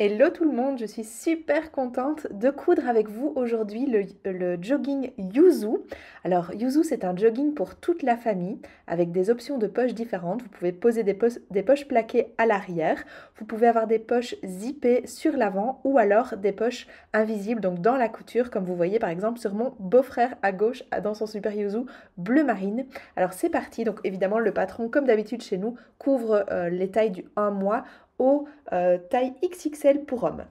Hello tout le monde, je suis super contente de coudre avec vous aujourd'hui le jogging Yuzu. Alors Yuzu, c'est un jogging pour toute la famille avec des options de poches différentes. Vous pouvez poser des poches plaquées à l'arrière, vous pouvez avoir des poches zippées sur l'avant ou alors des poches invisibles, donc dans la couture, comme vous voyez par exemple sur mon beau-frère à gauche dans son super Yuzu bleu marine. Alors c'est parti, donc évidemment le patron, comme d'habitude chez nous, couvre les tailles du 1 mois au taille XXL pour hommes.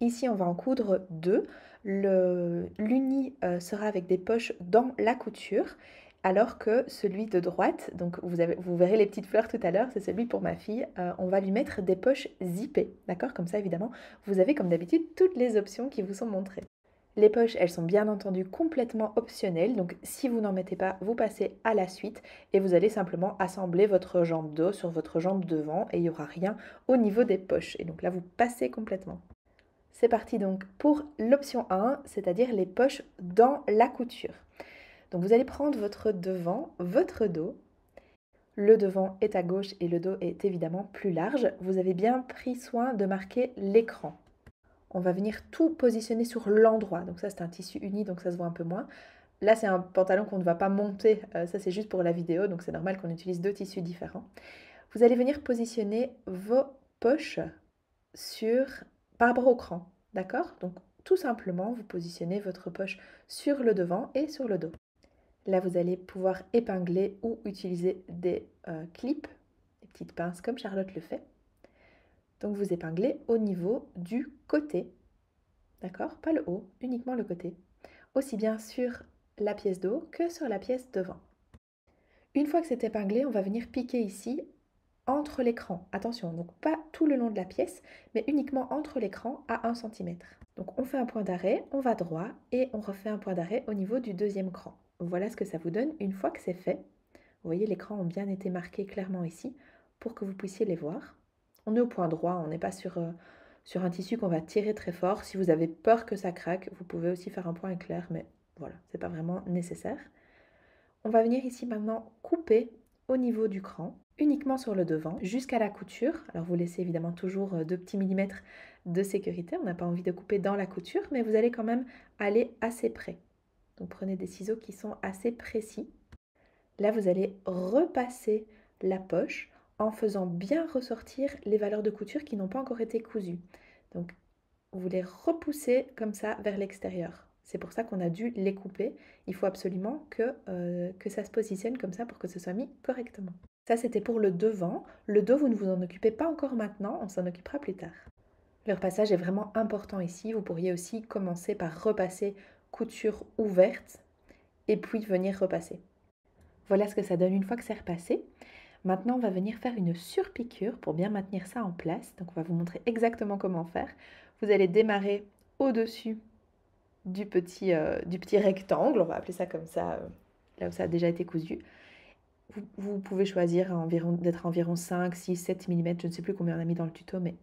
Ici, on va en coudre deux. L'uni sera avec des poches dans la couture, alors que celui de droite, donc vous verrez les petites fleurs tout à l'heure, c'est celui pour ma fille, on va lui mettre des poches zippées, d'accord? Comme ça, évidemment, vous avez comme d'habitude toutes les options qui vous sont montrées. Les poches, elles sont bien entendu complètement optionnelles, donc si vous n'en mettez pas, vous passez à la suite et vous allez simplement assembler votre jambe dos sur votre jambe devant et il n'y aura rien au niveau des poches. Et donc là, vous passez complètement. C'est parti donc pour l'option 1, c'est-à-dire les poches dans la couture. Donc vous allez prendre votre devant, votre dos. Le devant est à gauche et le dos est évidemment plus large. Vous avez bien pris soin de marquer l'écran. On va venir tout positionner sur l'endroit. Donc ça, c'est un tissu uni, donc ça se voit un peu moins. Là, c'est un pantalon qu'on ne va pas monter. Ça, c'est juste pour la vidéo, donc c'est normal qu'on utilise deux tissus différents. Vous allez venir positionner vos poches par rapport au cran, d'accord? Donc tout simplement, vous positionnez votre poche sur le devant et sur le dos. Là, vous allez pouvoir épingler ou utiliser des clips, des petites pinces comme Charlotte le fait. Donc vous épinglez au niveau du côté, d'accord? Pas le haut, uniquement le côté. Aussi bien sur la pièce de haut que sur la pièce devant. Une fois que c'est épinglé, on va venir piquer ici entre l'écran. Attention, donc pas tout le long de la pièce, mais uniquement entre l'écran à 1 cm. Donc on fait un point d'arrêt, on va droit et on refait un point d'arrêt au niveau du deuxième cran. Voilà ce que ça vous donne une fois que c'est fait. Vous voyez, les crans ont bien été marqués clairement ici pour que vous puissiez les voir. On est au point droit, on n'est pas sur un tissu qu'on va tirer très fort. Si vous avez peur que ça craque, vous pouvez aussi faire un point éclair, mais voilà, c'est pas vraiment nécessaire. On va venir ici maintenant couper au niveau du cran, uniquement sur le devant, jusqu'à la couture. Alors vous laissez évidemment toujours 2 petits millimètres de sécurité, on n'a pas envie de couper dans la couture, mais vous allez quand même aller assez près. Donc prenez des ciseaux qui sont assez précis. Là, vous allez repasser la poche en faisant bien ressortir les valeurs de couture qui n'ont pas encore été cousues. Donc, vous les repoussez comme ça vers l'extérieur. C'est pour ça qu'on a dû les couper. Il faut absolument que ça se positionne comme ça pour que ce soit mis correctement. Ça, c'était pour le devant. Le dos, vous ne vous en occupez pas encore maintenant, on s'en occupera plus tard. Le repassage est vraiment important ici. Vous pourriez aussi commencer par repasser couture ouverte et puis venir repasser. Voilà ce que ça donne une fois que c'est repassé. Maintenant, on va venir faire une surpiqûre pour bien maintenir ça en place. Donc, on va vous montrer exactement comment faire. Vous allez démarrer au-dessus du petit rectangle, on va appeler ça comme ça, là où ça a déjà été cousu. Vous pouvez choisir d'être environ 5, 6, 7 mm, je ne sais plus combien on a mis dans le tuto, mais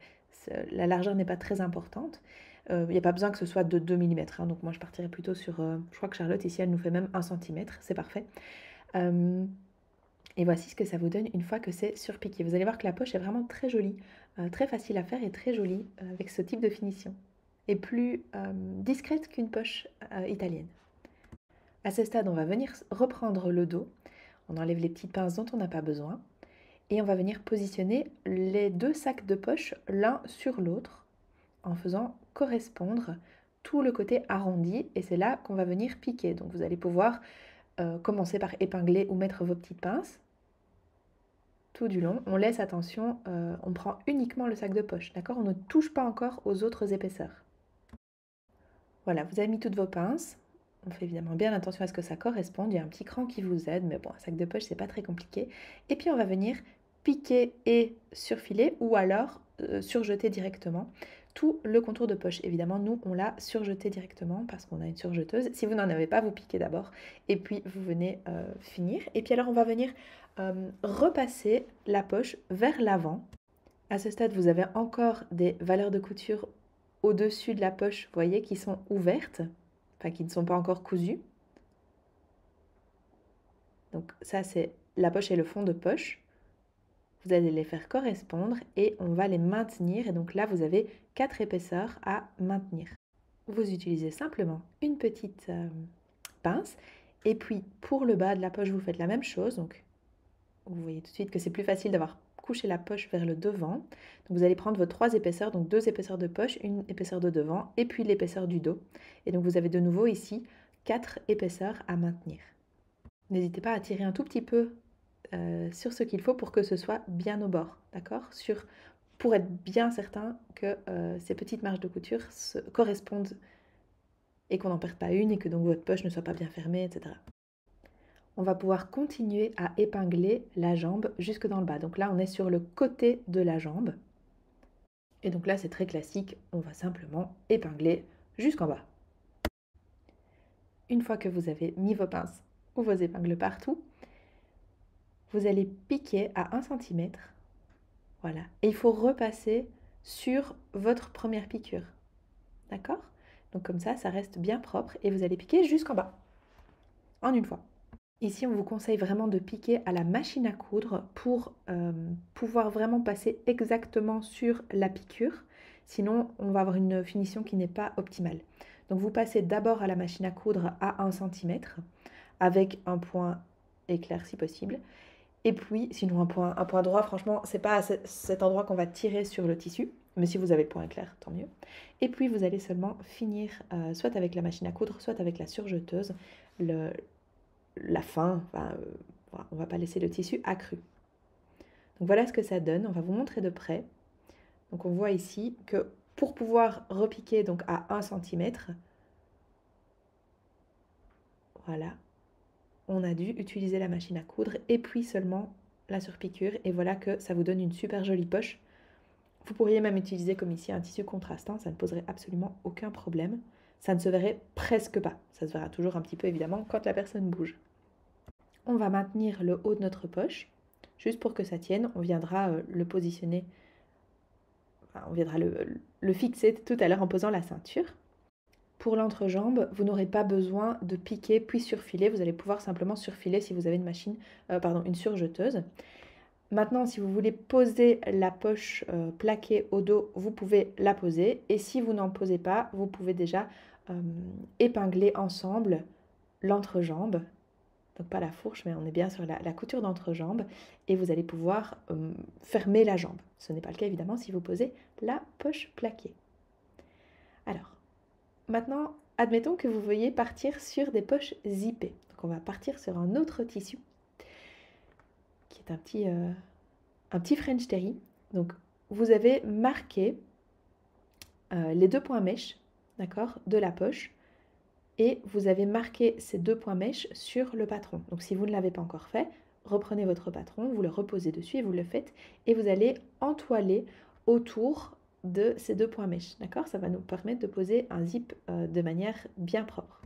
la largeur n'est pas très importante. Il n'y a pas besoin que ce soit de 2 mm, hein, donc moi je partirais plutôt sur, je crois que Charlotte ici elle nous fait même 1 cm, c'est parfait. Et voici ce que ça vous donne une fois que c'est surpiqué. Vous allez voir que la poche est vraiment très jolie, très facile à faire et très jolie avec ce type de finition. Et plus discrète qu'une poche italienne. À ce stade, on va venir reprendre le dos. On enlève les petites pinces dont on n'a pas besoin. Et on va venir positionner les deux sacs de poche l'un sur l'autre en faisant correspondre tout le côté arrondi. Et c'est là qu'on va venir piquer. Donc vous allez pouvoir commencer par épingler ou mettre vos petites pinces. Tout du long, on laisse attention, on prend uniquement le sac de poche, d'accord? On ne touche pas encore aux autres épaisseurs. Voilà, vous avez mis toutes vos pinces. On fait évidemment bien attention à ce que ça corresponde. Il y a un petit cran qui vous aide, mais bon, un sac de poche, c'est pas très compliqué. Et puis on va venir piquer et surfiler ou alors surjeter directement tout le contour de poche. Évidemment, nous, on l'a surjeté directement parce qu'on a une surjeteuse. Si vous n'en avez pas, vous piquez d'abord et puis vous venez finir. Et puis alors, on va venir repasser la poche vers l'avant. À ce stade, vous avez encore des valeurs de couture au-dessus de la poche, vous voyez, qui sont ouvertes, enfin qui ne sont pas encore cousues. Donc ça, c'est la poche et le fond de poche. vous allez les faire correspondre et on va les maintenir. Et donc là, vous avez 4 épaisseurs à maintenir. Vous utilisez simplement une petite pince. Et puis, pour le bas de la poche, vous faites la même chose. Donc, vous voyez tout de suite que c'est plus facile d'avoir couché la poche vers le devant. Donc, vous allez prendre vos 3 épaisseurs, donc 2 épaisseurs de poche, une épaisseur de devant et puis l'épaisseur du dos. Et donc, vous avez de nouveau ici 4 épaisseurs à maintenir. N'hésitez pas à tirer un tout petit peu sur ce qu'il faut pour que ce soit bien au bord, d'accord? Pour être bien certain que ces petites marges de couture se correspondent et qu'on n'en perde pas une et que donc votre poche ne soit pas bien fermée, etc. On va pouvoir continuer à épingler la jambe jusque dans le bas. Donc là, on est sur le côté de la jambe. Et donc là, c'est très classique, on va simplement épingler jusqu'en bas. Une fois que vous avez mis vos pinces ou vos épingles partout, vous allez piquer à 1 cm. Voilà. Et il faut repasser sur votre première piqûre. D'accord? Donc comme ça reste bien propre et vous allez piquer jusqu'en bas. En une fois. Ici, on vous conseille vraiment de piquer à la machine à coudre pour pouvoir vraiment passer exactement sur la piqûre. Sinon, on va avoir une finition qui n'est pas optimale. Donc vous passez d'abord à la machine à coudre à 1 cm avec un point éclair si possible. Et puis, sinon un point droit, franchement, c'est pas à cet endroit qu'on va tirer sur le tissu. Mais si vous avez le point éclair, tant mieux. Et puis, vous allez seulement finir soit avec la machine à coudre, soit avec la surjeteuse, la fin. Enfin, voilà, on ne va pas laisser le tissu accru. Donc voilà ce que ça donne. On va vous montrer de près. Donc on voit ici que pour pouvoir repiquer donc à 1 cm, voilà, on a dû utiliser la machine à coudre et puis seulement la surpiqûre. Et voilà que ça vous donne une super jolie poche. Vous pourriez même utiliser comme ici un tissu contrastant, ça ne poserait absolument aucun problème. Ça ne se verrait presque pas. Ça se verra toujours un petit peu évidemment quand la personne bouge. On va maintenir le haut de notre poche, juste pour que ça tienne. On viendra le positionner, enfin, on viendra le fixer tout à l'heure en posant la ceinture. Pour l'entrejambe, vous n'aurez pas besoin de piquer puis surfiler. Vous allez pouvoir simplement surfiler si vous avez une surjeteuse. Maintenant, si vous voulez poser la poche plaquée au dos, vous pouvez la poser. Et si vous n'en posez pas, vous pouvez déjà épingler ensemble l'entrejambe. Donc pas la fourche, mais on est bien sur la couture d'entrejambe. Et vous allez pouvoir fermer la jambe. Ce n'est pas le cas évidemment si vous posez la poche plaquée. Alors, maintenant, admettons que vous veuillez partir sur des poches zippées. Donc on va partir sur un autre tissu qui est un petit French terry. Donc vous avez marqué les 2 points mèches, d'accord, de la poche, et vous avez marqué ces 2 points mèches sur le patron. Donc si vous ne l'avez pas encore fait, reprenez votre patron, vous le reposez dessus et vous le faites, et vous allez entoiler autour de ces 2 points mèches, d'accord? Ça va nous permettre de poser un zip de manière bien propre.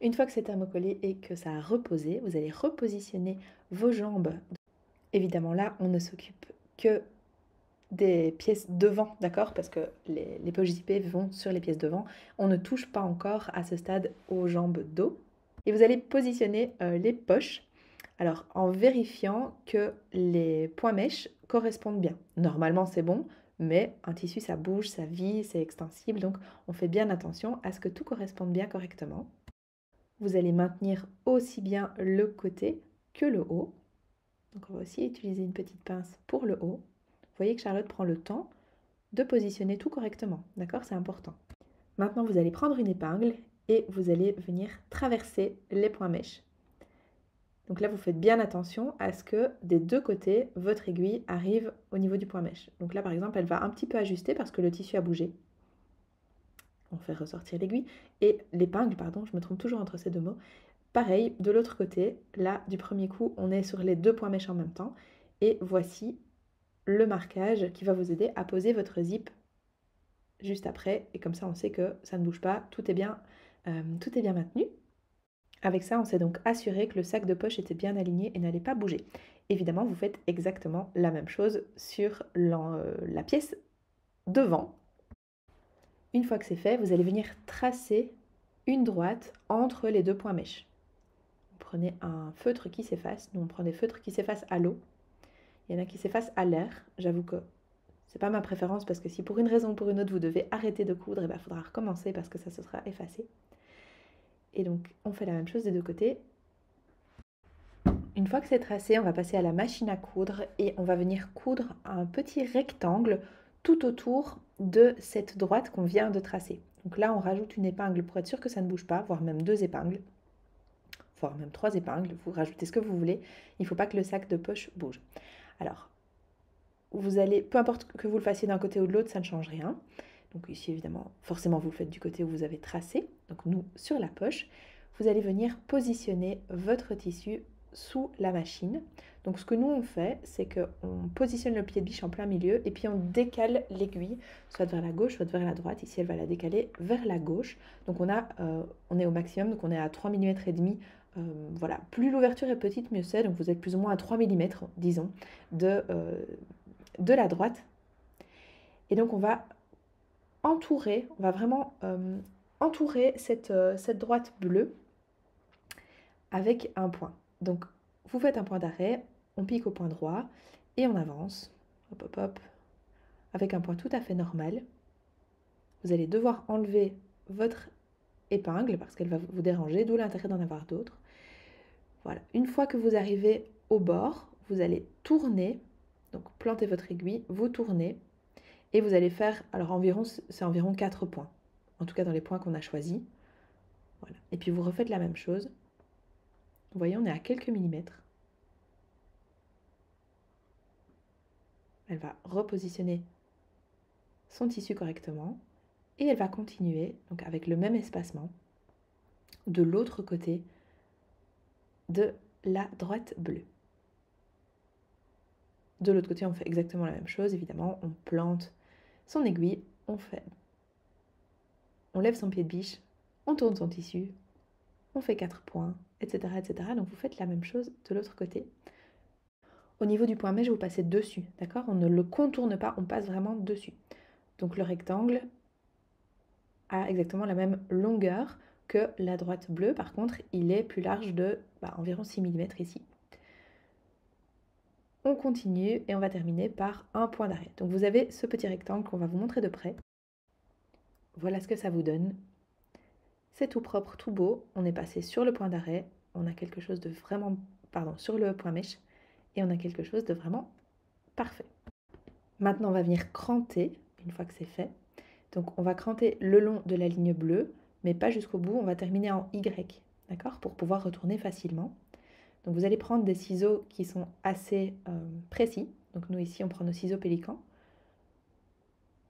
Une fois que c'est thermocollé et que ça a reposé, vous allez repositionner vos jambes. Évidemment là, on ne s'occupe que des pièces devant, d'accord? Parce que les poches zippées vont sur les pièces devant. On ne touche pas encore à ce stade aux jambes dos. Et vous allez positionner les poches, alors en vérifiant que les points mèches correspondent bien. Normalement c'est bon, mais un tissu ça bouge, ça vit, c'est extensible, donc on fait bien attention à ce que tout corresponde bien correctement. Vous allez maintenir aussi bien le côté que le haut. Donc on va aussi utiliser une petite pince pour le haut. Vous voyez que Charlotte prend le temps de positionner tout correctement, d'accord? C'est important. Maintenant, vous allez prendre une épingle et vous allez venir traverser les points mèches. Donc là, vous faites bien attention à ce que des 2 côtés, votre aiguille arrive au niveau du point mèche. Donc là, par exemple, elle va un petit peu ajuster parce que le tissu a bougé. On fait ressortir l'aiguille et l'épingle, pardon, je me trompe toujours entre ces 2 mots. Pareil, de l'autre côté, là, du premier coup, on est sur les 2 points mèches en même temps. Et voici le marquage qui va vous aider à poser votre zip juste après. Et comme ça, on sait que ça ne bouge pas, tout est bien maintenu. Avec ça, on s'est donc assuré que le sac de poche était bien aligné et n'allait pas bouger. Évidemment, vous faites exactement la même chose sur la pièce devant. Une fois que c'est fait, vous allez venir tracer une droite entre les 2 points mèches. Vous prenez un feutre qui s'efface. Nous, on prend des feutres qui s'effacent à l'eau. Il y en a qui s'effacent à l'air. J'avoue que c'est pas ma préférence parce que si pour une raison ou pour une autre vous devez arrêter de coudre, il faudra recommencer parce que ça se sera effacé. Et donc on fait la même chose des deux côtés. Une fois que c'est tracé, on va passer à la machine à coudre et on va venir coudre un petit rectangle tout autour de cette droite qu'on vient de tracer. Donc là, on rajoute une épingle pour être sûr que ça ne bouge pas, voire même 2 épingles, voire même 3 épingles. Vous rajoutez ce que vous voulez. Il ne faut pas que le sac de poche bouge. Alors, vous allez, peu importe que vous le fassiez d'un côté ou de l'autre, ça ne change rien. Donc ici, évidemment, forcément, vous le faites du côté où vous avez tracé. Donc nous, sur la poche, vous allez venir positionner votre tissu sous la machine. Donc ce que nous on fait, c'est qu'on positionne le pied de biche en plein milieu et puis on décale l'aiguille, soit vers la gauche, soit vers la droite. Ici, elle va la décaler vers la gauche. Donc on est au maximum, donc on est à 3 mm et demi. Voilà, plus l'ouverture est petite, mieux c'est. Donc vous êtes plus ou moins à 3 mm, disons, de la droite. Et donc on va entourer, on va vraiment entourer cette droite bleue avec un point. Donc vous faites un point d'arrêt, on pique au point droit et on avance, hop hop hop, avec un point tout à fait normal. Vous allez devoir enlever votre épingle parce qu'elle va vous déranger, d'où l'intérêt d'en avoir d'autres. Voilà, une fois que vous arrivez au bord, vous allez tourner, donc plantez votre aiguille, vous tournez et vous allez faire, alors c'est environ 4 points, en tout cas dans les points qu'on a choisis. Voilà. Et puis vous refaites la même chose. Vous voyez, on est à quelques millimètres. Elle va repositionner son tissu correctement et elle va continuer, donc avec le même espacement, de l'autre côté de la droite bleue. De l'autre côté, on fait exactement la même chose, évidemment, on plante son aiguille, on lève son pied de biche, on tourne son tissu, on fait 4 points, etc., etc. Donc vous faites la même chose de l'autre côté. Au niveau du point mèche, vous passez dessus, d'accord? On ne le contourne pas, on passe vraiment dessus. Donc le rectangle a exactement la même longueur que la droite bleue. Par contre, il est plus large de environ 6 mm ici. On continue et on va terminer par un point d'arrêt. Donc vous avez ce petit rectangle qu'on va vous montrer de près. Voilà ce que ça vous donne. C'est tout propre, tout beau. On est passé sur le point d'arrêt. On a quelque chose de vraiment... sur le point mèche. Et on a quelque chose de vraiment parfait. Maintenant, on va venir cranter, une fois que c'est fait. Donc on va cranter le long de la ligne bleue, mais pas jusqu'au bout. On va terminer en Y, d'accord, pour pouvoir retourner facilement. Donc vous allez prendre des ciseaux qui sont assez précis. Donc nous ici, on prend nos ciseaux pélicans.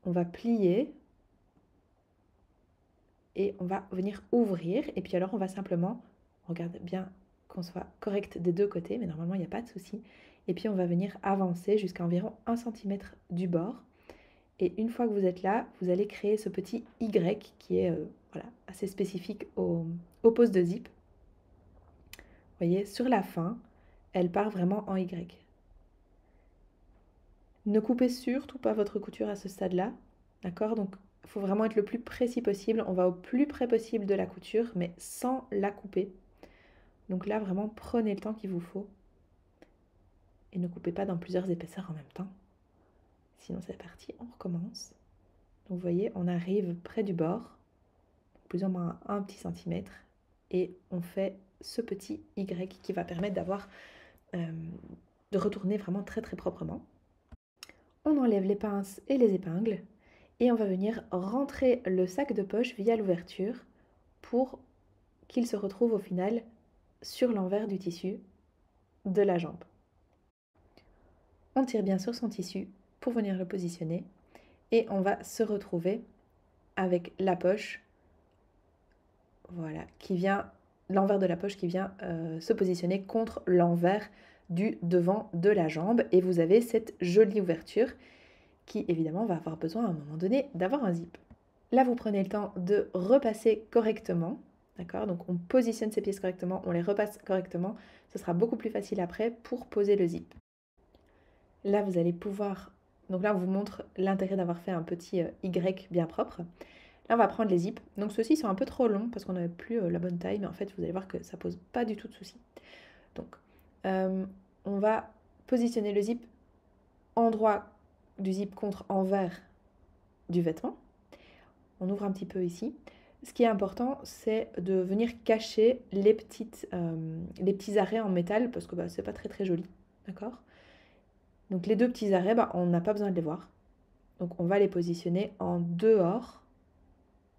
On va plier et on va venir ouvrir. Et puis alors, on va simplement, regarde bien qu'on soit correct des deux côtés, mais normalement, il n'y a pas de souci. Et puis, on va venir avancer jusqu'à environ 1 cm du bord. Et une fois que vous êtes là, vous allez créer ce petit Y qui est assez spécifique aux poses de zip. Vous voyez, sur la fin, elle part vraiment en Y. Ne coupez surtout pas votre couture à ce stade-là, d'accord? Donc, il faut vraiment être le plus précis possible. On va au plus près possible de la couture, mais sans la couper. Donc là, vraiment, prenez le temps qu'il vous faut. Et ne coupez pas dans plusieurs épaisseurs en même temps. Sinon, c'est parti, on recommence. Donc, vous voyez, on arrive près du bord, plus ou moins à 1 petit centimètre, et on fait ce petit Y qui va permettre de retourner vraiment très très proprement. On enlève les pinces et les épingles et on va venir rentrer le sac de poche via l'ouverture pour qu'il se retrouve au final sur l'envers du tissu de la jambe. On tire bien sur son tissu pour venir le positionner et on va se retrouver avec la poche, voilà, qui vient, l'envers de la poche qui vient se positionner contre l'envers du devant de la jambe et vous avez cette jolie ouverture qui évidemment va avoir besoin à un moment donné d'avoir un zip. Là, vous prenez le temps de repasser correctement, d'accord? Donc on positionne ces pièces correctement, on les repasse correctement, ce sera beaucoup plus facile après pour poser le zip. Là, vous allez pouvoir, donc là on vous montre l'intérêt d'avoir fait un petit Y bien propre. Là, on va prendre les zips. Donc ceux-ci sont un peu trop longs parce qu'on n'avait plus la bonne taille, mais en fait, vous allez voir que ça pose pas du tout de soucis. Donc, on va positionner le zip endroit du zip contre envers du vêtement. On ouvre un petit peu ici. Ce qui est important, c'est de venir cacher les petits arrêts en métal, parce que c'est pas très très joli, d'accord? Donc les deux petits arrêts, on n'a pas besoin de les voir. Donc on va les positionner en dehors.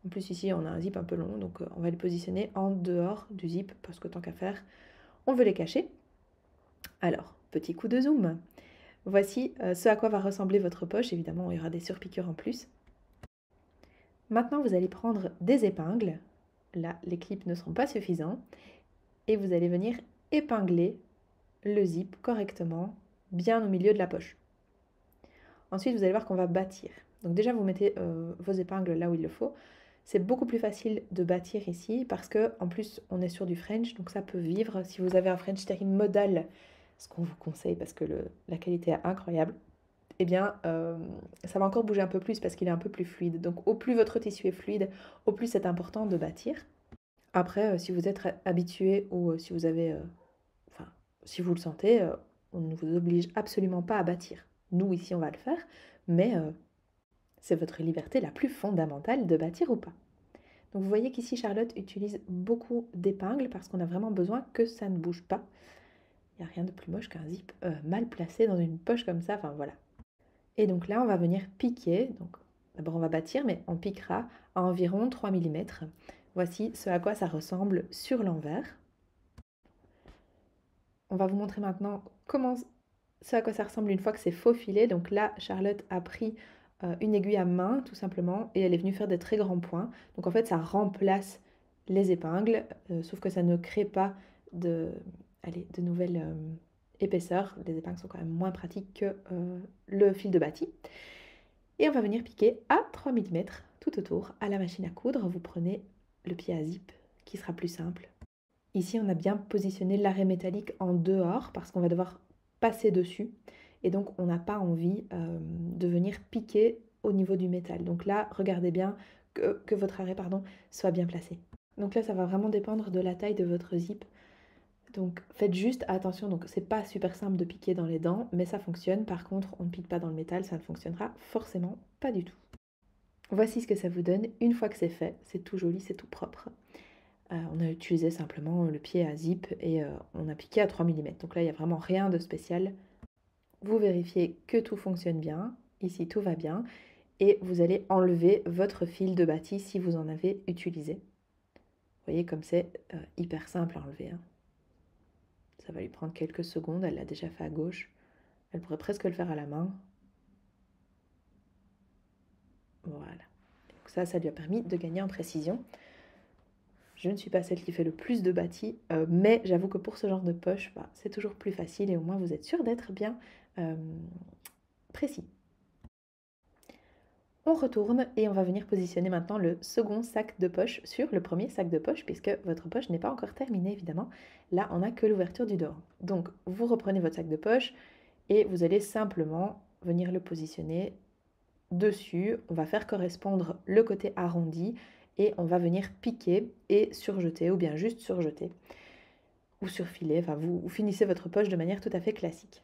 En plus ici, on a un zip un peu long, donc on va les positionner en dehors du zip, parce que tant qu'à faire, on veut les cacher. Alors, petit coup de zoom. Voici ce à quoi va ressembler votre poche. Évidemment, il y aura des surpiqûres en plus. Maintenant, vous allez prendre des épingles. Là, les clips ne seront pas suffisants. Et vous allez venir épingler le zip correctement, bien au milieu de la poche. Ensuite, vous allez voir qu'on va bâtir. Donc déjà, vous mettez vos épingles là où il le faut. C'est beaucoup plus facile de bâtir ici parce que en plus, on est sur du French, donc ça peut vivre. Si vous avez un French terry modal, ce qu'on vous conseille parce que la qualité est incroyable, eh bien, ça va encore bouger un peu plus parce qu'il est un peu plus fluide. Donc au plus votre tissu est fluide, au plus c'est important de bâtir. Après, si vous êtes habitué ou si vous avez, si vous le sentez, on ne vous oblige absolument pas à bâtir. Nous, ici, on va le faire, mais c'est votre liberté la plus fondamentale de bâtir ou pas. Donc vous voyez qu'ici, Charlotte utilise beaucoup d'épingles parce qu'on a vraiment besoin que ça ne bouge pas. Il n'y a rien de plus moche qu'un zip mal placé dans une poche comme ça, enfin voilà. Et donc là, on va venir piquer. Donc d'abord, on va bâtir, mais on piquera à environ 3 mm. Voici ce à quoi ça ressemble sur l'envers. On va vous montrer maintenant ce à quoi ça ressemble une fois que c'est faufilé. Donc là, Charlotte a pris une aiguille à main, tout simplement, et elle est venue faire des très grands points. Donc en fait, ça remplace les épingles, sauf que ça ne crée pas de nouvelles épaisseurs. Les épingles sont quand même moins pratiques que le fil de bâti. Et on va venir piquer à 3 mm tout autour à la machine à coudre. Vous prenez le pied à zip qui sera plus simple. Ici, on a bien positionné l'arrêt métallique en dehors parce qu'on va devoir passer dessus. Et donc, on n'a pas envie de venir piquer au niveau du métal. Donc là, regardez bien que votre arrêt soit bien placé. Donc là, ça va vraiment dépendre de la taille de votre zip. Donc faites juste attention, donc c'est pas super simple de piquer dans les dents, mais ça fonctionne. Par contre, on ne pique pas dans le métal, ça ne fonctionnera forcément pas du tout. Voici ce que ça vous donne une fois que c'est fait. C'est tout joli, c'est tout propre. On a utilisé simplement le pied à zip et on a piqué à 3 mm. Donc là, il n'y a vraiment rien de spécial. Vous vérifiez que tout fonctionne bien. Ici, tout va bien. Et vous allez enlever votre fil de bâti si vous en avez utilisé. Vous voyez comme c'est hyper simple à enlever. Hein. Ça va lui prendre quelques secondes. Elle l'a déjà fait à gauche. Elle pourrait presque le faire à la main. Voilà. Donc ça lui a permis de gagner en précision. Je ne suis pas celle qui fait le plus de bâti, mais j'avoue que pour ce genre de poche, c'est toujours plus facile et au moins vous êtes sûr d'être bien précis. On retourne et on va venir positionner maintenant le second sac de poche sur le premier sac de poche puisque votre poche n'est pas encore terminée évidemment. Là, on n'a que l'ouverture du dos. Donc, vous reprenez votre sac de poche et vous allez simplement venir le positionner dessus. On va faire correspondre le côté arrondi et on va venir piquer et surjeter ou bien juste surjeter ou surfiler. Enfin, vous finissez votre poche de manière tout à fait classique.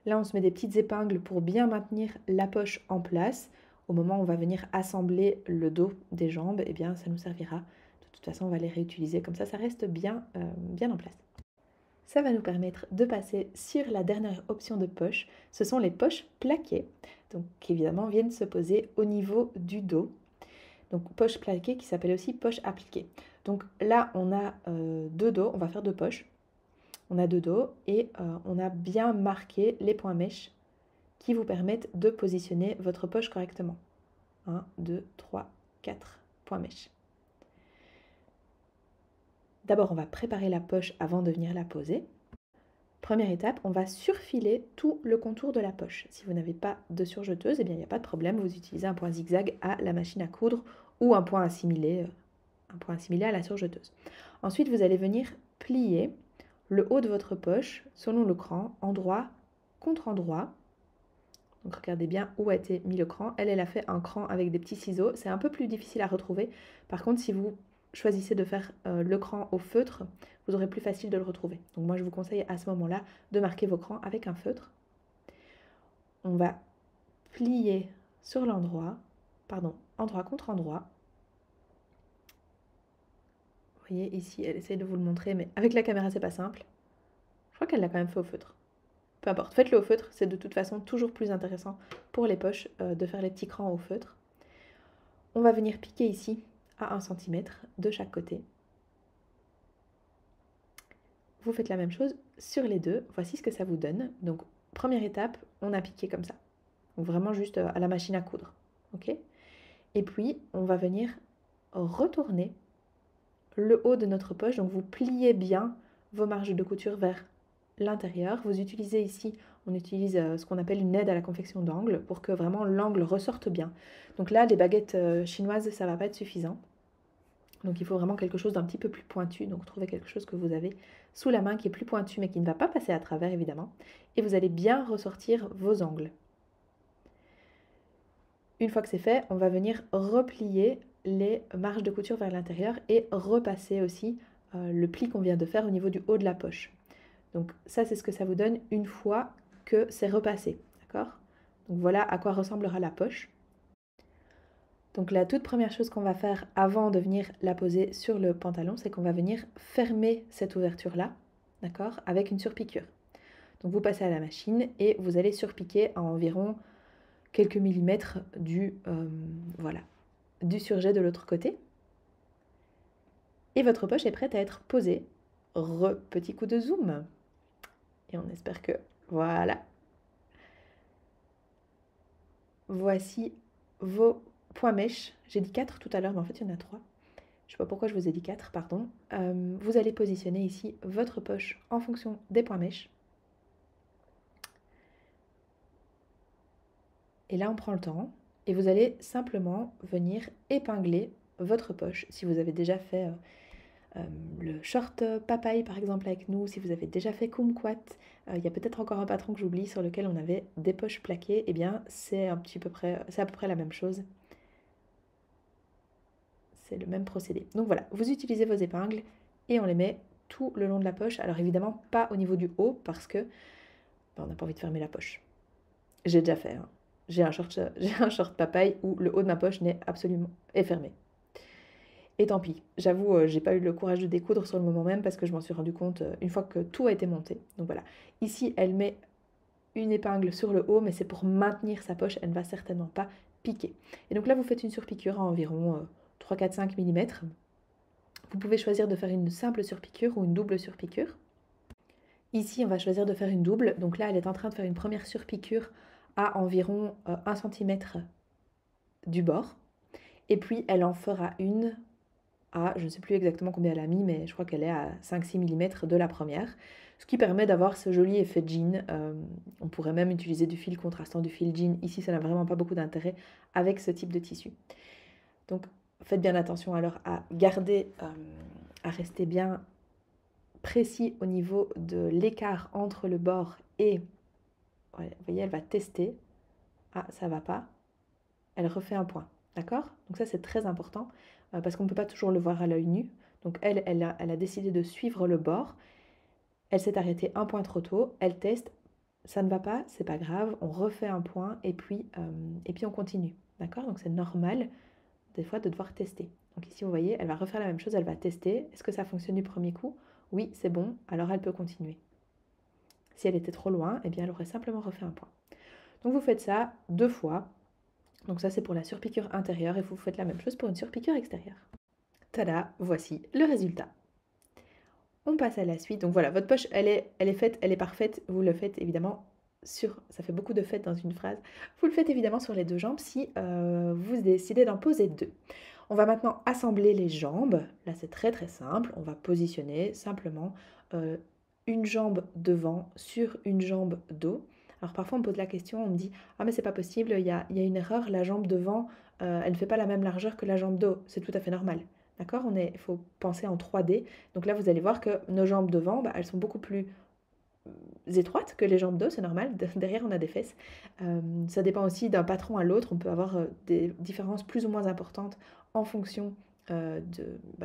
Là, on se met des petites épingles pour bien maintenir la poche en place. Au moment où on va venir assembler le dos des jambes, eh bien, ça nous servira. De toute façon, on va les réutiliser comme ça reste bien, bien en place. Ça va nous permettre de passer sur la dernière option de poche. Ce sont les poches plaquées, donc qui évidemment viennent se poser au niveau du dos. Donc poche plaquée qui s'appelle aussi poche appliquée. Donc là, on a deux dos, on va faire deux poches. On a deux dos et on a bien marqué les points mèches qui vous permettent de positionner votre poche correctement. 1, 2, 3, 4 points mèches. D'abord, on va préparer la poche avant de venir la poser. Première étape, on va surfiler tout le contour de la poche. Si vous n'avez pas de surjeteuse, eh bien, il n'y a pas de problème, vous utilisez un point zigzag à la machine à coudre ou un point assimilé à la surjeteuse. Ensuite, vous allez venir plier le haut de votre poche selon le cran, endroit contre endroit. Donc regardez bien où a été mis le cran. Elle a fait un cran avec des petits ciseaux. C'est un peu plus difficile à retrouver. Par contre, si vous choisissez de faire le cran au feutre, vous aurez plus facile de le retrouver. Donc moi, je vous conseille à ce moment-là de marquer vos crans avec un feutre. on va plier sur l'endroit, endroit contre endroit. Vous voyez ici, elle essaie de vous le montrer, mais avec la caméra, c'est pas simple. Je crois qu'elle l'a quand même fait au feutre. Peu importe, faites-le au feutre, c'est de toute façon toujours plus intéressant pour les poches de faire les petits crans au feutre. On va venir piquer ici à 1 cm de chaque côté. Vous faites la même chose sur les deux. Voici ce que ça vous donne. Donc, première étape, on a piqué comme ça. Donc, vraiment juste à la machine à coudre. Ok ? Et puis, on va venir retourner le haut de notre poche. Donc, vous pliez bien vos marges de couture vers l'intérieur. Vous utilisez ici, on utilise ce qu'on appelle une aide à la confection d'angle pour que vraiment l'angle ressorte bien. Donc là, les baguettes chinoises, ça ne va pas être suffisant. Donc il faut vraiment quelque chose d'un petit peu plus pointu. Donc trouvez quelque chose que vous avez sous la main qui est plus pointu mais qui ne va pas passer à travers évidemment. Et vous allez bien ressortir vos angles. Une fois que c'est fait, on va venir replier les marges de couture vers l'intérieur et repasser aussi le pli qu'on vient de faire au niveau du haut de la poche. Donc ça, c'est ce que ça vous donne une fois que c'est repassé. D'accord ? Donc voilà à quoi ressemblera la poche. Donc la toute première chose qu'on va faire avant de venir la poser sur le pantalon, c'est qu'on va venir fermer cette ouverture-là, d'accord, avec une surpiqûre. Donc vous passez à la machine et vous allez surpiquer à environ quelques millimètres voilà, du surjet de l'autre côté. Et votre poche est prête à être posée. Petit coup de zoom. Et on espère que... Voilà. Voici vos points mèches. J'ai dit 4 tout à l'heure, mais en fait, il y en a 3. Je ne sais pas pourquoi je vous ai dit 4, pardon. Vous allez positionner ici votre poche en fonction des points mèches. Et là, on prend le temps et vous allez simplement venir épingler votre poche. Si vous avez déjà fait le short papaye, par exemple, avec nous, si vous avez déjà fait kumquat, il y a peut-être encore un patron que j'oublie sur lequel on avait des poches plaquées. Eh bien, c'est à peu près la même chose. C'est le même procédé. Donc voilà, vous utilisez vos épingles et on les met tout le long de la poche. Alors évidemment, pas au niveau du haut parce que on n'a pas envie de fermer la poche. J'ai déjà fait. Hein. J'ai un short papaye où le haut de ma poche est fermé. Et tant pis. J'avoue, j'ai pas eu le courage de découdre sur le moment même parce que je m'en suis rendu compte une fois que tout a été monté. Donc voilà. Ici, elle met une épingle sur le haut, mais c'est pour maintenir sa poche. Elle ne va certainement pas piquer. Et donc là, vous faites une surpiqûre à environ 3, 4, 5 mm. Vous pouvez choisir de faire une simple surpiqûre ou une double surpiqûre. Ici, on va choisir de faire une double. Donc là, elle est en train de faire une première surpiqûre à environ 1 cm du bord. Et puis, elle en fera une à, je ne sais plus exactement combien elle a mis, mais je crois qu'elle est à 5-6 mm de la première. Ce qui permet d'avoir ce joli effet jean. On pourrait même utiliser du fil contrastant, du fil jean. Ici, ça n'a vraiment pas beaucoup d'intérêt avec ce type de tissu. Donc, faites bien attention alors à garder, à rester bien précis au niveau de l'écart entre le bord et... Ouais, vous voyez, elle va tester. Ah, ça va pas. Elle refait un point. D'accord? Donc ça, c'est très important parce qu'on ne peut pas toujours le voir à l'œil nu. Donc elle a décidé de suivre le bord. Elle s'est arrêtée un point trop tôt. Elle teste. Ça ne va pas, c'est pas grave. On refait un point et puis on continue. D'accord? Donc c'est normal des fois de devoir tester. Donc ici, vous voyez, elle va refaire la même chose. Elle va tester. Est-ce que ça fonctionne du premier coup? Oui, c'est bon. Alors elle peut continuer. Si elle était trop loin, eh bien elle aurait simplement refait un point. Donc vous faites ça 2 fois. Donc ça c'est pour la surpiqûre intérieure et vous faites la même chose pour une surpiqûre extérieure. Tada, voici le résultat. On passe à la suite. Donc voilà, votre poche elle est faite, elle est parfaite. Vous le faites évidemment sur, ça fait beaucoup de faites dans une phrase, vous le faites évidemment sur les 2 jambes si vous décidez d'en poser 2. On va maintenant assembler les jambes. Là c'est très très simple. On va positionner simplement une jambe devant sur une jambe dos. Alors parfois on me pose la question, on me dit « Ah mais c'est pas possible, il y a une erreur, la jambe devant, elle ne fait pas la même largeur que la jambe dos. » C'est tout à fait normal. D'accord? Il faut penser en 3D. Donc là vous allez voir que nos jambes devant, elles sont beaucoup plus étroites que les jambes dos, c'est normal. Derrière on a des fesses. Ça dépend aussi d'un patron à l'autre. On peut avoir des différences plus ou moins importantes en fonction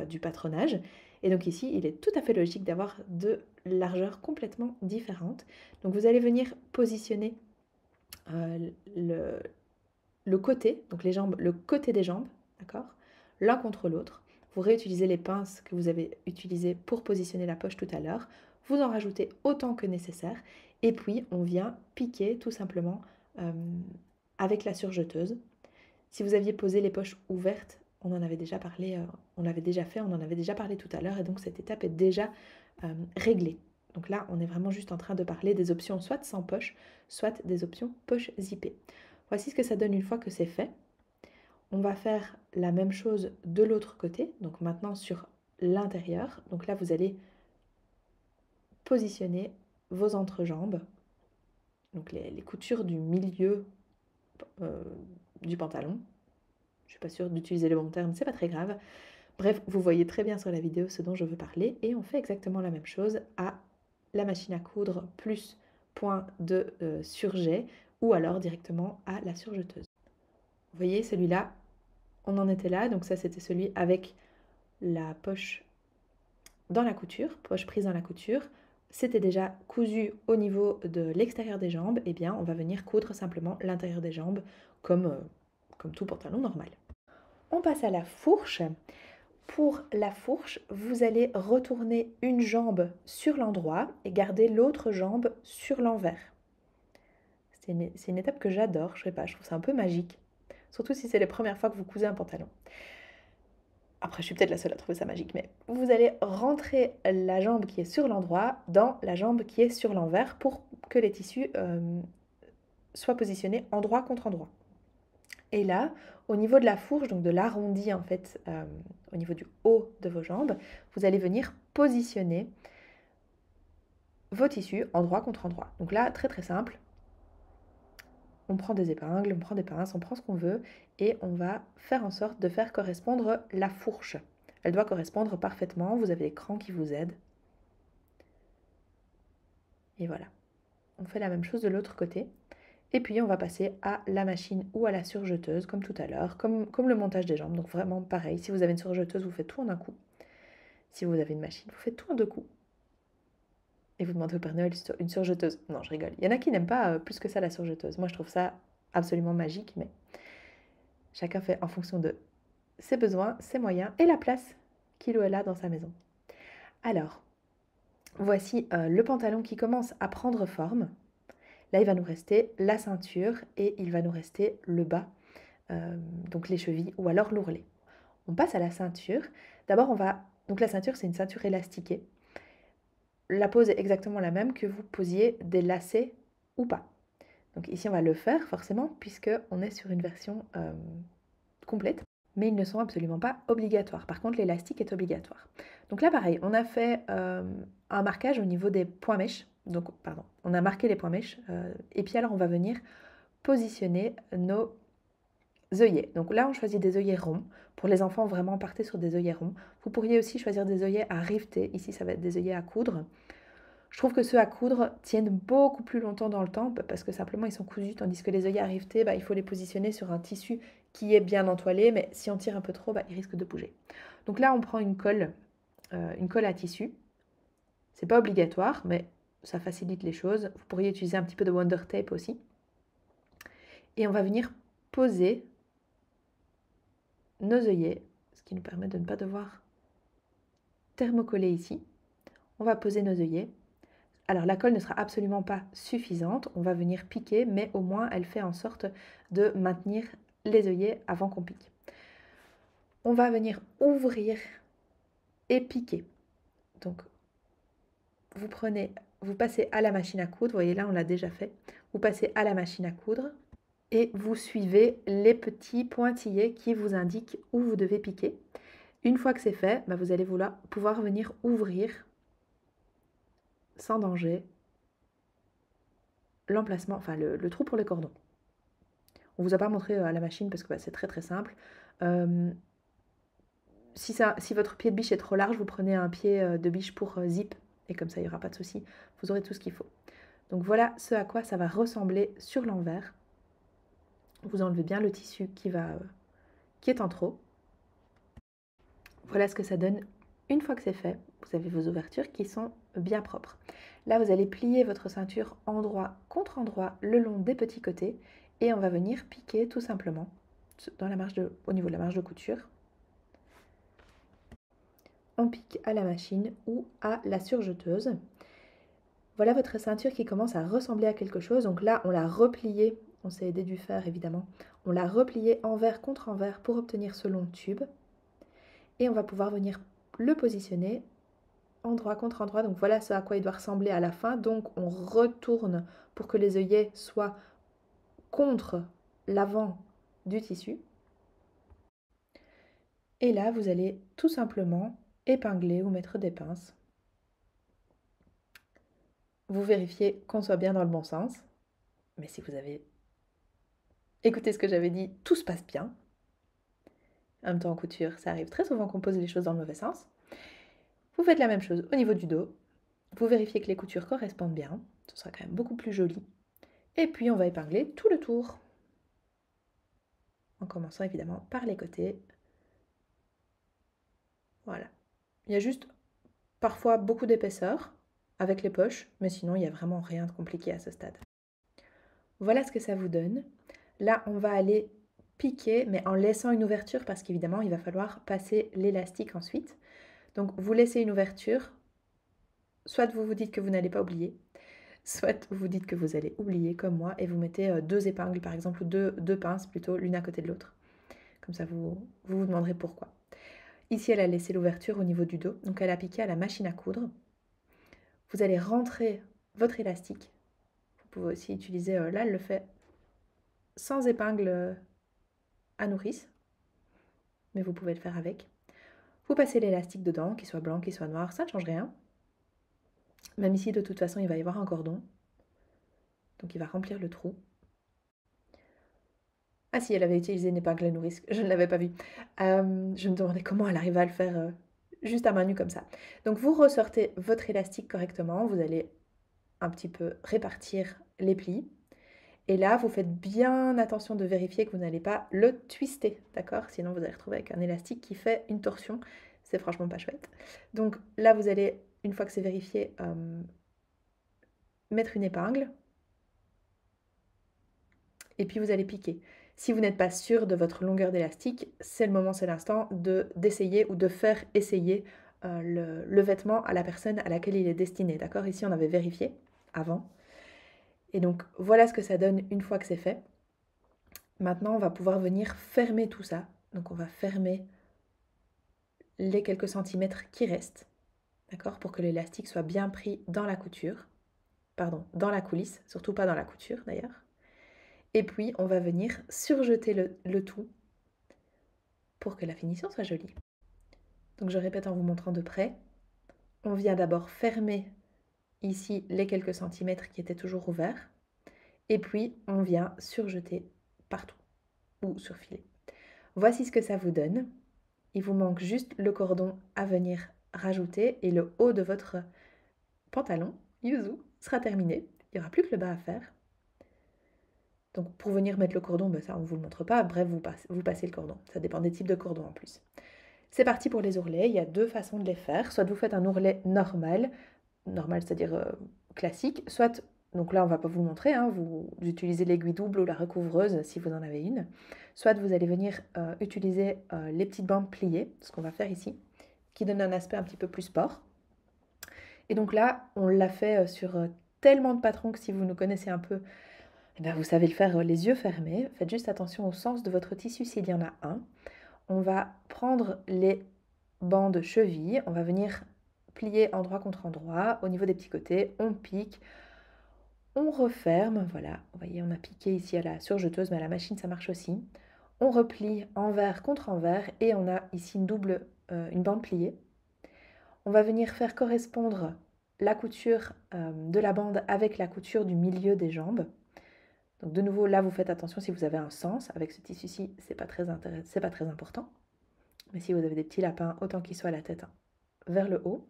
du patronage. Et donc ici, il est tout à fait logique d'avoir 2 largeurs complètement différentes. Donc vous allez venir positionner le, le côté, donc les jambes, le côté des jambes, d'accord, l'un contre l'autre. Vous réutilisez les pinces que vous avez utilisées pour positionner la poche tout à l'heure. Vous en rajoutez autant que nécessaire. Et puis, on vient piquer tout simplement avec la surjeteuse. Si vous aviez posé les poches ouvertes, on en avait déjà parlé, on l'avait déjà fait, on en avait déjà parlé tout à l'heure. Et donc, cette étape est déjà réglée. Donc là, on est vraiment juste en train de parler des options soit sans poche, soit des options poche zippée. Voici ce que ça donne une fois que c'est fait. On va faire la même chose de l'autre côté, donc maintenant sur l'intérieur. Donc là, vous allez positionner vos entrejambes, donc les coutures du milieu du pantalon. Je ne suis pas sûre d'utiliser le bon terme, c'est pas très grave. Bref, vous voyez très bien sur la vidéo ce dont je veux parler et on fait exactement la même chose à la machine à coudre plus point de surjet ou alors directement à la surjeteuse. Vous voyez, celui-là, on en était là, donc ça c'était celui avec la poche dans la couture, poche prise dans la couture. C'était déjà cousu au niveau de l'extérieur des jambes, et bien on va venir coudre simplement l'intérieur des jambes comme tout pantalon normal. On passe à la fourche. Pour la fourche, vous allez retourner une jambe sur l'endroit et garder l'autre jambe sur l'envers. C'est une étape que j'adore, je sais pas, je trouve ça un peu magique. Surtout si c'est les premières fois que vous cousez un pantalon. Après, je suis peut-être la seule à trouver ça magique, mais vous allez rentrer la jambe qui est sur l'endroit dans la jambe qui est sur l'envers pour que les tissus soient positionnés endroit contre endroit. Et là, au niveau de la fourche, donc de l'arrondi en fait, au niveau du haut de vos jambes, vous allez venir positionner vos tissus endroit contre endroit. Donc là, très très simple. On prend des épingles, on prend des pinces, on prend ce qu'on veut et on va faire en sorte de faire correspondre la fourche. Elle doit correspondre parfaitement, vous avez l'écran qui vous aide. Et voilà. On fait la même chose de l'autre côté. Et puis on va passer à la machine ou à la surjeteuse, comme tout à l'heure, comme le montage des jambes. Donc vraiment pareil, si vous avez une surjeteuse, vous faites tout en un coup. Si vous avez une machine, vous faites tout en deux coups. Et vous demandez au Père Noël une surjeteuse. Non, je rigole. Il y en a qui n'aiment pas plus que ça la surjeteuse. Moi, je trouve ça absolument magique, mais chacun fait en fonction de ses besoins, ses moyens et la place qu'il ou elle a dans sa maison. Alors, voici le pantalon qui commence à prendre forme. Là, il va nous rester la ceinture et il va nous rester le bas, donc les chevilles ou alors l'ourlet. On passe à la ceinture. D'abord, donc la ceinture, c'est une ceinture élastiquée. La pose est exactement la même que vous posiez des lacets ou pas. Donc ici, on va le faire forcément puisqu'on est sur une version complète. Mais ils ne sont absolument pas obligatoires. Par contre, l'élastique est obligatoire. Donc là, pareil, on a fait un marquage au niveau des points mèches. Donc, pardon, on a marqué les points mèches. Et puis alors, on va venir positionner nos œillets. Donc là, on choisit des œillets ronds. Pour les enfants, vraiment, partez sur des œillets ronds. Vous pourriez aussi choisir des œillets à riveter. Ici, ça va être des œillets à coudre. Je trouve que ceux à coudre tiennent beaucoup plus longtemps dans le temps parce que simplement ils sont cousus, tandis que les œillets à riveter, il faut les positionner sur un tissu qui est bien entoilé, mais si on tire un peu trop, ils risquent de bouger. Donc là, on prend une colle à tissu. C'est pas obligatoire, mais ça facilite les choses. Vous pourriez utiliser un petit peu de Wonder Tape aussi. Et on va venir poser nos œillets, ce qui nous permet de ne pas devoir thermocoller ici. On va poser nos œillets. Alors la colle ne sera absolument pas suffisante, on va venir piquer, mais au moins elle fait en sorte de maintenir les œillets avant qu'on pique. On va venir ouvrir et piquer. Donc vous passez à la machine à coudre, vous voyez là on l'a déjà fait, vous passez à la machine à coudre et vous suivez les petits pointillés qui vous indiquent où vous devez piquer. Une fois que c'est fait, vous allez pouvoir venir ouvrir sans danger l'emplacement, enfin le trou pour les cordons. On ne vous a pas montré à la machine parce que c'est très très simple. Si votre pied de biche est trop large, vous prenez un pied de biche pour zip et comme ça il n'y aura pas de souci. Vous aurez tout ce qu'il faut. Donc voilà ce à quoi ça va ressembler sur l'envers. Vous enlevez bien le tissu qui est en trop. Voilà ce que ça donne une fois que c'est fait. Vous avez vos ouvertures qui sont bien propres. Là, vous allez plier votre ceinture endroit contre endroit le long des petits côtés et on va venir piquer tout simplement dans au niveau de la marge de couture. On pique à la machine ou à la surjeteuse. Voilà votre ceinture qui commence à ressembler à quelque chose. Donc là, on l'a repliée, on s'est aidé du fer évidemment. On l'a repliée envers contre envers pour obtenir ce long tube. Et on va pouvoir venir le positionner endroit contre endroit. Donc voilà ce à quoi il doit ressembler à la fin. Donc on retourne pour que les œillets soient contre l'avant du tissu. Et là, vous allez tout simplement épingler ou mettre des pinces. Vous vérifiez qu'on soit bien dans le bon sens. Mais si vous avez écouté ce que j'avais dit, tout se passe bien. En même temps, en couture, ça arrive très souvent qu'on pose les choses dans le mauvais sens. Vous faites la même chose au niveau du dos. Vous vérifiez que les coutures correspondent bien. Ce sera quand même beaucoup plus joli. Et puis, on va épingler tout le tour. En commençant évidemment par les côtés. Voilà. Il y a juste parfois beaucoup d'épaisseur avec les poches, mais sinon, il n'y a vraiment rien de compliqué à ce stade. Voilà ce que ça vous donne. Là, on va aller piquer, mais en laissant une ouverture parce qu'évidemment, il va falloir passer l'élastique ensuite. Donc, vous laissez une ouverture. Soit vous vous dites que vous n'allez pas oublier, soit vous dites que vous allez oublier comme moi et vous mettez deux épingles par exemple, ou deux pinces plutôt, l'une à côté de l'autre. Comme ça, vous demanderez pourquoi. Ici, elle a laissé l'ouverture au niveau du dos, donc elle a piqué à la machine à coudre. Vous allez rentrer votre élastique. Vous pouvez aussi utiliser, là elle le fait sans épingle à nourrice, mais vous pouvez le faire avec. Vous passez l'élastique dedans, qu'il soit blanc, qu'il soit noir, ça ne change rien. Même ici, de toute façon, il va y avoir un cordon. Donc il va remplir le trou. Ah si, elle avait utilisé une épingle à nourrice, je ne l'avais pas vue. Je me demandais comment elle arrivait à le faire juste à main nue comme ça. Donc vous ressortez votre élastique correctement, vous allez un petit peu répartir les plis. Et là, vous faites bien attention de vérifier que vous n'allez pas le twister, d'accord? Sinon, vous allez retrouver avec un élastique qui fait une torsion. C'est franchement pas chouette. Donc là, vous allez, une fois que c'est vérifié, mettre une épingle. Et puis vous allez piquer. Si vous n'êtes pas sûr de votre longueur d'élastique, c'est le moment, c'est l'instant d'essayer ou de faire essayer le vêtement à la personne à laquelle il est destiné, d'accord? Ici, on avait vérifié avant. Et donc, voilà ce que ça donne une fois que c'est fait. Maintenant, on va pouvoir venir fermer tout ça. Donc, on va fermer les quelques centimètres qui restent, d'accord? Pour que l'élastique soit bien pris dans la couture. Pardon, dans la coulisse, surtout pas dans la couture d'ailleurs. Et puis, on va venir surjeter le tout pour que la finition soit jolie. Donc, je répète en vous montrant de près. On vient d'abord fermer ici les quelques centimètres qui étaient toujours ouverts. Et puis, on vient surjeter partout ou surfiler. Voici ce que ça vous donne. Il vous manque juste le cordon à venir rajouter et le haut de votre pantalon, yuzu, sera terminé. Il n'y aura plus que le bas à faire. Donc pour venir mettre le cordon, ça on ne vous le montre pas. Bref, vous passez le cordon. Ça dépend des types de cordons en plus. C'est parti pour les ourlets. Il y a deux façons de les faire. Soit vous faites un ourlet normal c'est-à-dire classique. Soit, donc là on ne va pas vous le montrer, hein, vous utilisez l'aiguille double ou la recouvreuse si vous en avez une. Soit vous allez venir utiliser les petites bandes pliées, ce qu'on va faire ici, qui donne un aspect un petit peu plus sport. Et donc là, on l'a fait sur tellement de patrons que si vous nous connaissez un peu, eh bien, vous savez le faire les yeux fermés. Faites juste attention au sens de votre tissu s'il y en a un. On va prendre les bandes chevilles, on va venir plier endroit contre endroit. Au niveau des petits côtés, on pique, on referme. Voilà, vous voyez, on a piqué ici à la surjeteuse, mais à la machine, ça marche aussi. On replie envers contre envers et on a ici une bande pliée. On va venir faire correspondre la couture de la bande avec la couture du milieu des jambes. Donc de nouveau, là, vous faites attention si vous avez un sens. Avec ce tissu-ci, c'est pas très important. Mais si vous avez des petits lapins, autant qu'ils soient à la tête vers le haut.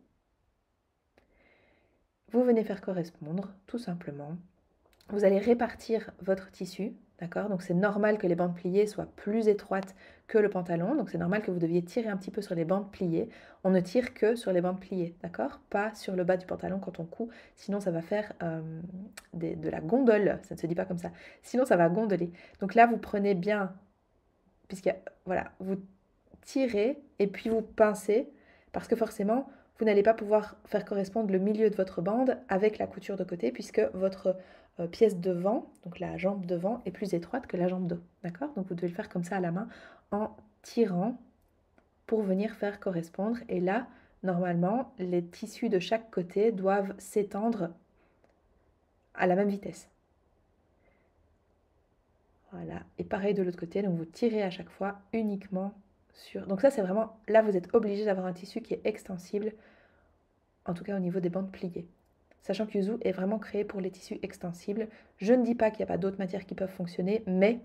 Vous venez faire correspondre, tout simplement. Vous allez répartir votre tissu D'accord? Donc c'est normal que les bandes pliées soient plus étroites que le pantalon, donc c'est normal que vous deviez tirer un petit peu sur les bandes pliées. On ne tire que sur les bandes pliées, d'accord? Pas sur le bas du pantalon quand on coud, sinon ça va faire de la gondole, ça ne se dit pas comme ça, sinon ça va gondoler. Donc là, vous prenez bien, puisque voilà, vous tirez et puis vous pincez, parce que forcément, vous n'allez pas pouvoir faire correspondre le milieu de votre bande avec la couture de côté, puisque votre pièce devant, donc la jambe devant, est plus étroite que la jambe dos. D'accord? Donc vous devez le faire comme ça à la main, en tirant pour venir faire correspondre. Et là, normalement, les tissus de chaque côté doivent s'étendre à la même vitesse. Voilà. Et pareil de l'autre côté, donc vous tirez à chaque fois uniquement sur... Donc ça, c'est vraiment... Là, vous êtes obligé d'avoir un tissu qui est extensible, en tout cas au niveau des bandes pliées. Sachant que Yuzu est vraiment créé pour les tissus extensibles. Je ne dis pas qu'il n'y a pas d'autres matières qui peuvent fonctionner, mais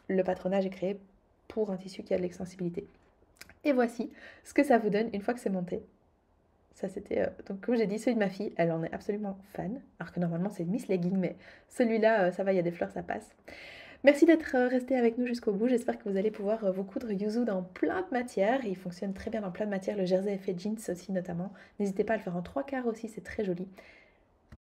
le patronage est créé pour un tissu qui a de l'extensibilité. Et voici ce que ça vous donne une fois que c'est monté. Ça c'était, donc comme j'ai dit, celui de ma fille, elle en est absolument fan, alors que normalement c'est Miss Legging, mais celui-là, ça va, il y a des fleurs, ça passe. Merci d'être resté avec nous jusqu'au bout. J'espère que vous allez pouvoir vous coudre Yuzu dans plein de matières. Il fonctionne très bien dans plein de matières. Le jersey effet jeans aussi notamment. N'hésitez pas à le faire en 3/4 aussi, c'est très joli.